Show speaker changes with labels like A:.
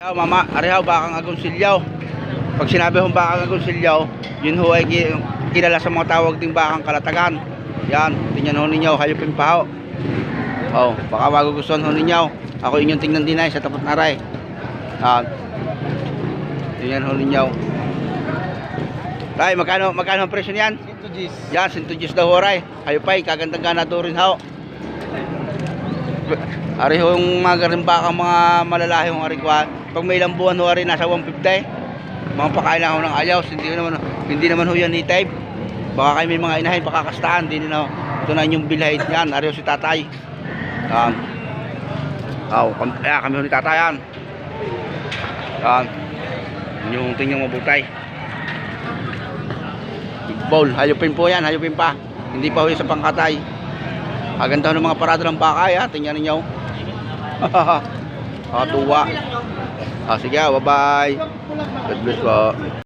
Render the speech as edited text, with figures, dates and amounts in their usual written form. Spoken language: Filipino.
A: Mama, arehaw bakang agonsilyaw. Pag sinabi hong bakang agonsilyaw, yun ho ay kilala sa mga tawag ding bakang kalatagan. Yan, tingnan ho ninyo, hayupin pa ho. Oh, baka magugustuhan ho ninyo. Ako inyong tingnan din ay sa tapot na ray. Tingnan ho ninyo. Tay, magkano ang presyo niyan?
B: 120.
A: Yan, 120 daw ho ray. Hayupay, kagandang gana to rin ho. Ari ho yung mga garimbakang mga malalahi hong arikwa. Pag may ilang buwan ho ari nasa 150. Mga pakain lang ho ng ayaws. Hindi naman ho yan ni-type. Baka kayo may mga inahin pakakastaan. Hindi na ho. Ito na yung bilahid yan. Ari ho si tatay. Kami ho ni tatay yan. Yung tingnan mabutay. Big bowl. Hayupin po yan. Hayupin pa. Hindi pa ho yung sa pangkatay. Aganda ho ng mga parado ng baka. Tingnan ninyo. Tuwa. Sige, bye bye. God bless po.